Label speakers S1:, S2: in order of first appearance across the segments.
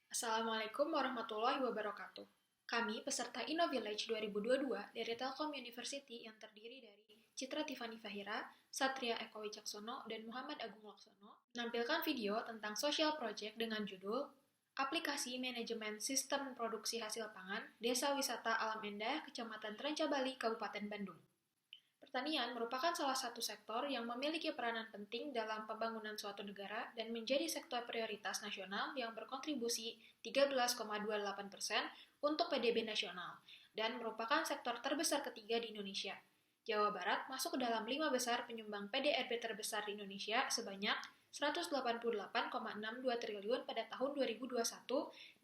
S1: Assalamualaikum warahmatullahi wabarakatuh. Kami peserta InnoVillage 2022 dari Telkom University yang terdiri dari Citra Tiffany Fahira, Satria Eko Wicaksono, dan Muhammad Agung Laksono menampilkan video tentang social project dengan judul Aplikasi Manajemen Sistem Produksi Hasil Pangan Desa Wisata Alam Endah, Kecamatan Trencabali, Kabupaten Bandung. Pertanian merupakan salah satu sektor yang memiliki peranan penting dalam pembangunan suatu negara dan menjadi sektor prioritas nasional yang berkontribusi 13,28% untuk PDB nasional dan merupakan sektor terbesar ketiga di Indonesia. Jawa Barat masuk ke dalam 5 besar penyumbang PDRB terbesar di Indonesia sebanyak 188,62 triliun pada tahun 2021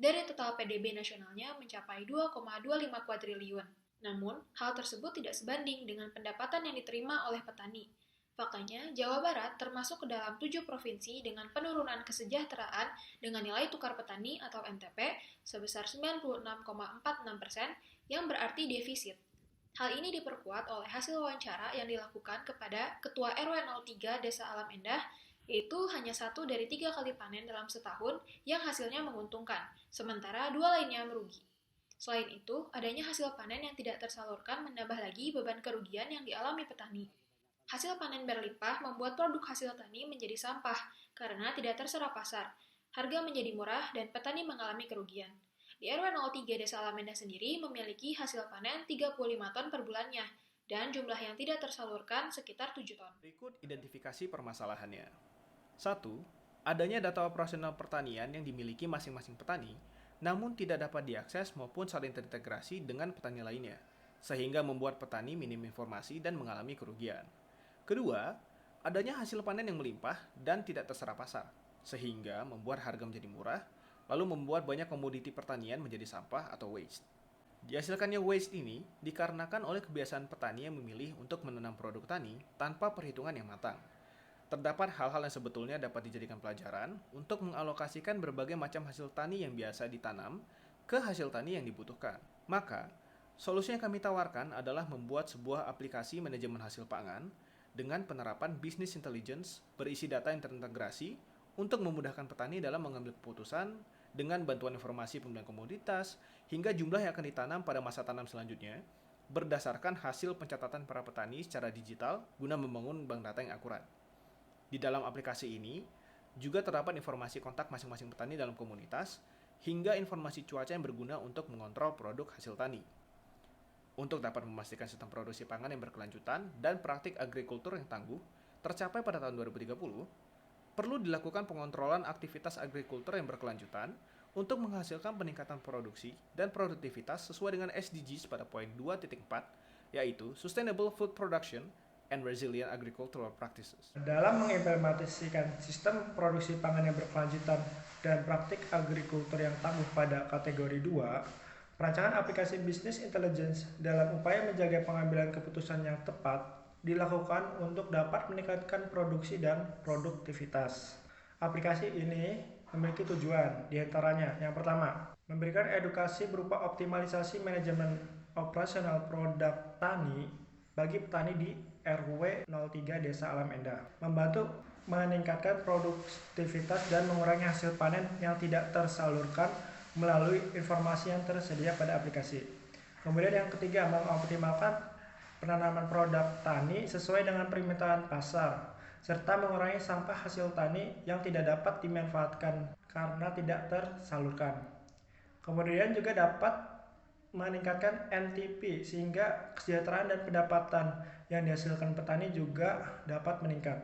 S1: dari total PDB nasionalnya mencapai 2,25 kuadriliun. Namun, hal tersebut tidak sebanding dengan pendapatan yang diterima oleh petani. Faktanya, Jawa Barat termasuk ke dalam 7 provinsi dengan penurunan kesejahteraan dengan nilai tukar petani atau NTP sebesar 96,46% yang berarti defisit. Hal ini diperkuat oleh hasil wawancara yang dilakukan kepada Ketua RW 03 Desa Alam Endah, yaitu hanya 1 dari 3 kali panen dalam setahun yang hasilnya menguntungkan, sementara 2 lainnya merugi. Selain itu, adanya hasil panen yang tidak tersalurkan menambah lagi beban kerugian yang dialami petani. Hasil panen berlimpah membuat produk hasil tani menjadi sampah karena tidak terserap pasar. Harga menjadi murah dan petani mengalami kerugian. Di RW 03 Desa Alam Endah sendiri memiliki hasil panen 35 ton per bulannya dan jumlah yang tidak tersalurkan sekitar 7 ton.
S2: Berikut identifikasi permasalahannya. 1. Adanya data operasional pertanian yang dimiliki masing-masing petani, namun tidak dapat diakses maupun saling terintegrasi dengan petani lainnya, sehingga membuat petani minim informasi dan mengalami kerugian. Kedua, adanya hasil panen yang melimpah dan tidak terserap pasar, sehingga membuat harga menjadi murah, lalu membuat banyak komoditi pertanian menjadi sampah atau waste. Dihasilkannya waste ini dikarenakan oleh kebiasaan petani yang memilih untuk menanam produk tani tanpa perhitungan yang matang. Terdapat hal-hal yang sebetulnya dapat dijadikan pelajaran untuk mengalokasikan berbagai macam hasil tani yang biasa ditanam ke hasil tani yang dibutuhkan. Maka, solusi yang kami tawarkan adalah membuat sebuah aplikasi manajemen hasil pangan dengan penerapan business intelligence berisi data yang terintegrasi untuk memudahkan petani dalam mengambil keputusan dengan bantuan informasi pemilihan komoditas hingga jumlah yang akan ditanam pada masa tanam selanjutnya berdasarkan hasil pencatatan para petani secara digital guna membangun bank data yang akurat. Di dalam aplikasi ini juga terdapat informasi kontak masing-masing petani dalam komunitas hingga informasi cuaca yang berguna untuk mengontrol produk hasil tani. Untuk dapat memastikan sistem produksi pangan yang berkelanjutan dan praktik agrikultur yang tangguh tercapai pada tahun 2030, perlu dilakukan pengontrolan aktivitas agrikultur yang berkelanjutan untuk menghasilkan peningkatan produksi dan produktivitas sesuai dengan SDGs pada poin 2.4, yaitu Sustainable Food Production and Resilient Agricultural Practices.
S3: Dalam mengimplementasikan sistem produksi pangan yang berkelanjutan dan praktik agrikultur yang tangguh pada kategori 2, perancangan aplikasi Business Intelligence dalam upaya menjaga pengambilan keputusan yang tepat dilakukan untuk dapat meningkatkan produksi dan produktivitas. Aplikasi ini memiliki tujuan, diantaranya yang pertama, memberikan edukasi berupa optimalisasi manajemen operasional produk tani bagi petani di RW 03 Desa Alam Endah, membantu meningkatkan produktivitas dan mengurangi hasil panen yang tidak tersalurkan melalui informasi yang tersedia pada aplikasi. Kemudian yang ketiga, mengoptimalkan penanaman produk tani sesuai dengan permintaan pasar, serta mengurangi sampah hasil tani yang tidak dapat dimanfaatkan karena tidak tersalurkan. Kemudian juga dapat meningkatkan NTP sehingga kesejahteraan dan pendapatan yang dihasilkan petani juga dapat meningkat.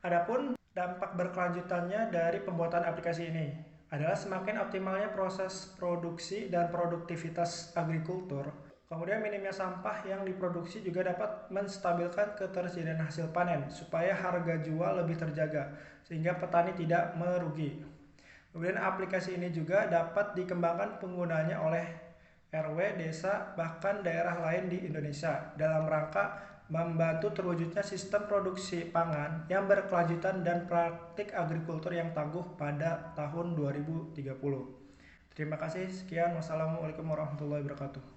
S3: Adapun dampak berkelanjutannya dari pembuatan aplikasi ini adalah semakin optimalnya proses produksi dan produktivitas agrikultur. Kemudian minimnya sampah yang diproduksi juga dapat menstabilkan ketersediaan hasil panen supaya harga jual lebih terjaga sehingga petani tidak merugi. Kemudian aplikasi ini juga dapat dikembangkan penggunanya oleh RW, desa, bahkan daerah lain di Indonesia dalam rangka membantu terwujudnya sistem produksi pangan yang berkelanjutan dan praktik agrikultur yang tangguh pada tahun 2030. Terima kasih, sekian. Wassalamualaikum warahmatullahi wabarakatuh.